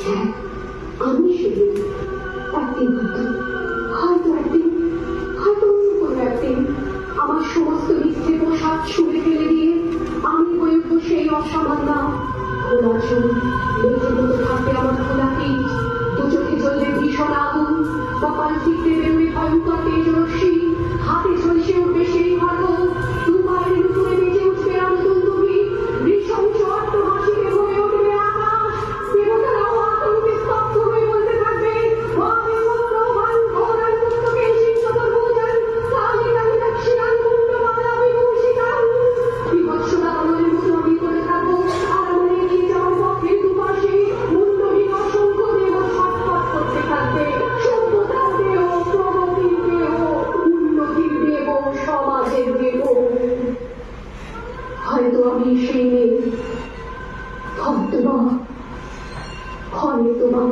হ্যাঁ, আমি শুধু একদিন হয়তো একদিন হয়তো অন্য কোনো একদিন আমার সমস্ত মিথ্যে পোশাক ছুঁড়ে ফেলে দিয়ে আমি হয়ে উঠবো সেই অসামান্য খোলা চুল, মেঘের মতো থাকবে আমার খোলা পিঠ, দু চোখে জ্বলবে ভীষণ আগুন, কপাল ঠিকতে বেরোবে ভয়ঙ্কর তেজরশ্মি, হাতে ঝলসে উঠবে সেই ভাগ, দু পায়ের উপরে বেজে উঠবে আনন্দী, নৃশংস অট্টহাসিতে ভরে উঠবে আকাশ, দেবতারাও আতঙ্কে স্তব্ধ হয়ে বলতে থাকবে বিভৎসতা বদলের মতো আমি করে থাকবো, আর আমার এগিয়ে যাওয়ার পথের দুপাশে মুন্ডহীন অসংখ্য দেহ ছটফট করতে থাকবে। সভ্যতার দেহ, প্রগতির দেহ, উন্নতির দেহ, সমাজের দেহ। হয়তো আমি সেই মেয়ে, হয়তো বা